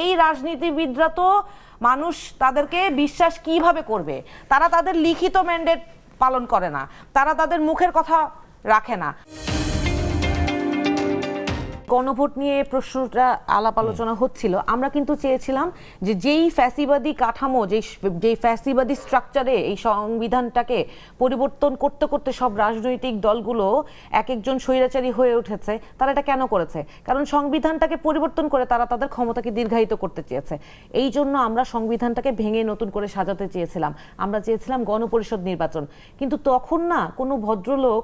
এই রাজনীতিবিদরা তো মানুষ তাদেরকে বিশ্বাস কিভাবে করবে? তারা তাদের লিখিত ম্যান্ডেট পালন করে না, তারা তাদের মুখের কথা রাখে না। গণভোট নিয়ে প্রশ্নটা আলাপ আলোচনা হচ্ছিল, আমরা কিন্তু চেয়েছিলাম যে যেই ফ্যাসিবাদী কাঠামো, যেই ফ্যাসিবাদী স্ট্রাকচারে এই সংবিধানটাকে পরিবর্তন করতে করতে সব রাজনৈতিক দলগুলো এক একজন স্বৈরাচারী হয়ে উঠেছে, তারা এটা কেন করেছে? কারণ সংবিধানটাকে পরিবর্তন করে তারা তাদের ক্ষমতাকে দীর্ঘায়িত করতে চেয়েছে। এই জন্য আমরা সংবিধানটাকে ভেঙে নতুন করে সাজাতে চেয়েছিলাম, আমরা চেয়েছিলাম গণপরিষদ নির্বাচন। কিন্তু তখন না কোনো ভদ্রলোক,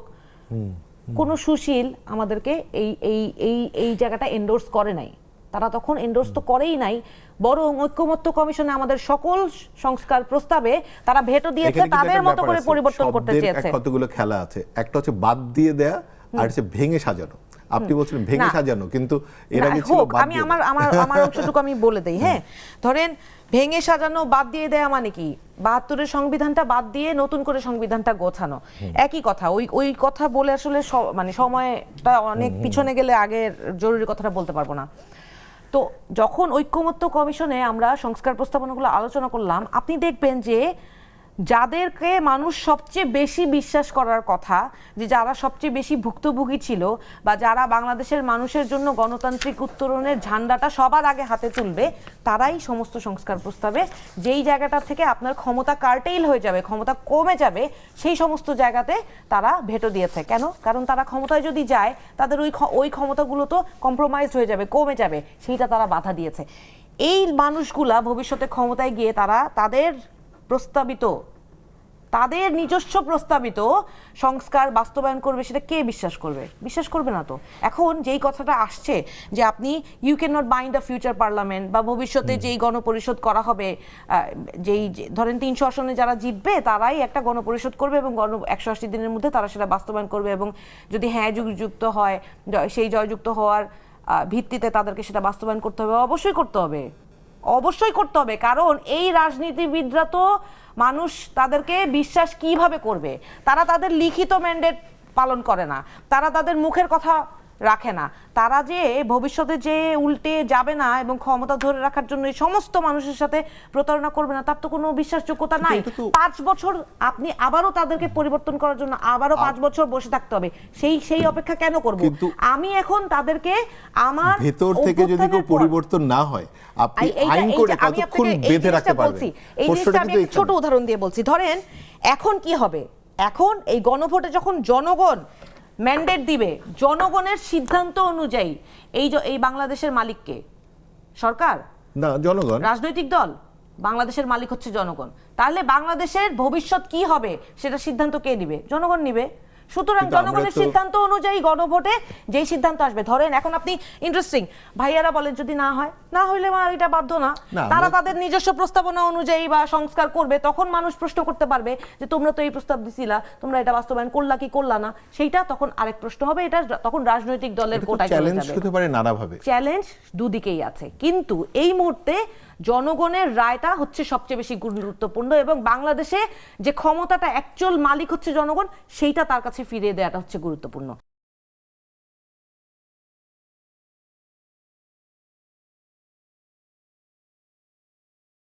কোনো সুশীল আমাদেরকে এই এই এই এই জায়গাটা এন্ডোর্স করে নাই। তারা তখন এন্ডোর্স তো করেই নাই, বরং ঐক্যমত্য কমিশনে আমাদের সকল সংস্কার প্রস্তাবে তারা ভেটো দিয়েছে, তাদের মতো করে পরিবর্তন করতে চেয়েছে। কতগুলো খেলা আছে, একটা হচ্ছে বাদ দিয়ে দেয়া, আর হচ্ছে ভেঙে সাজানো। আপনি বলছেন ভেঙে সাজানো, কিন্তু এর আগে ছিল বাদ। আমি আমার অংশটুকু আমি বলে দেই। হ্যাঁ, ধরেন ভেঙে সাজানো, বাদ দিয়ে দেয়া মানে কি? ৭২-এর সংবিধানটা বাদ দিয়ে নতুন করে সংবিধানটা গোছানো, একই কথা। ওই কথা বলে আসলে মানে সময়টা অনেক পিছনে গেলে আগের জরুরি কথাটা বলতে পারবো না। তো যখন ঐক্যমত্য কমিশনে আমরা সংস্কার প্রস্তাবনাগুলো আলোচনা করলাম, আপনি দেখবেন যে যাদেরকে মানুষ সবচেয়ে বেশি বিশ্বাস করার কথা, যে যারা সবচেয়ে বেশি ভুক্তভোগী ছিল, বা যারা বাংলাদেশের মানুষের জন্য গণতান্ত্রিক উত্তরণের ঝান্ডাটা সবার আগে হাতে তুলবে, তারাই সমস্ত সংস্কার প্রস্তাবে যেই জায়গাটা থেকে আপনার ক্ষমতা কার্টেইল হয়ে যাবে, ক্ষমতা কমে যাবে, সেই সমস্ত জায়গাতে তারা ভেটো দিয়েছে। কেন? কারণ তারা ক্ষমতায় যদি যায়, তাদের ওই ক্ষমতাগুলো তো কম্প্রোমাইজ হয়ে যাবে, কমে যাবে, সেইটা তারা বাধা দিয়েছে। এই মানুষগুলা ভবিষ্যতে ক্ষমতায় গিয়ে তারা তাদের নিজস্ব প্রস্তাবিত সংস্কার বাস্তবায়ন করবে, সেটা কে বিশ্বাস করবে? বিশ্বাস করবে না তো। এখন যেই কথাটা আসছে যে আপনি you can not bind the future parliament, বা ভবিষ্যতে যেই গণপরিষদ করা হবে, যেই ধরেন ৩০০ আসনে যারা জিতবে তারাই একটা গণপরিষদ করবে, এবং ১৮০ দিনের মধ্যে তারা সেটা বাস্তবায়ন করবে, এবং যদি হ্যাঁ যুক্ত হয়, সেই জয়যুক্ত হওয়ার ভিত্তিতে তাদেরকে সেটা বাস্তবায়ন করতে হবে। অবশ্যই করতে হবে, অবশ্যই করতে হবে। কারণ এই রাজনীতিবিদরা তো মানুষ তাদেরকে বিশ্বাস কিভাবে করবে? তারা তাদের লিখিত ম্যান্ডেট পালন করে না, তারা তাদের মুখের কথা রাখে না। তারা যে ভবিষ্যতে যে উল্টে যাবে না এবং ক্ষমতা ধরে রাখার জন্য এই সমস্ত মানুষের সাথে প্রতারণা করবে না, তার তো কোনো বিশ্বাসযোগ্যতা নাই। ৫ বছর আপনি আবারও তাদেরকে পরিবর্তন করার জন্য আবারও 5 বছর বসে থাকতে হবে। সেই অপেক্ষা কেন করব? আমি এখন তাদেরকে আমার ভেতর থেকে যদি কোনো পরিবর্তন না হয়, আপনি আইন করে কতক্ষণ বেঁধে রাখতে পারবেন? এই জিনিসটা আমি একটা ছোট উদাহরণ দিয়ে বলছি। ধরেন এখন কি হবে, এখন এই গণভোটে যখন জনগণ ম্যান্ডেট দিবে, জনগণের সিদ্ধান্ত অনুযায়ী এই বাংলাদেশের মালিককে সরকার না, জনগণ, রাজনৈতিক দল। বাংলাদেশের মালিক হচ্ছে জনগণ। তাহলে বাংলাদেশের ভবিষ্যৎ কি হবে সেটা সিদ্ধান্ত কে নিবে? জনগণ নিবে। সুতরাং জনগণের সিদ্ধান্ত অনুযায়ী গণভোটে যেই সিদ্ধান্ত আসবে, ধরেন এখন আপনি ইন্টারেস্টিং ভাইয়ারা বলেন যদি না হয়, না হইলে এটা বাধ্য না, তারা তাদের নিজস্ব প্রস্তাবনা অনুযায়ী বা সংস্কার করবে, তখন মানুষ প্রশ্ন করতে পারবে যে তোমরা তো এই প্রস্তাব দিছিলা, তোমরা এটা বাস্তবায়ন করলা কি করলা না, সেইটা তখন আরেক প্রশ্ন হবে। এটা তখন রাজনৈতিক দলের কোটায় চলে যাবে। চ্যালেঞ্জ হতে পারে নানাভাবে, চ্যালেঞ্জ দুদিকেই আছে, কিন্তু এই মুহূর্তে জনগণের রায়টা হচ্ছে সবচেয়ে বেশি গুরুত্বপূর্ণ, এবং বাংলাদেশে যে ক্ষমতাটা অ্যাকচুয়াল মালিক হচ্ছে জনগণ, সেইটা তার কাছে ফিরিয়ে দেওয়াটা হচ্ছে গুরুত্বপূর্ণ।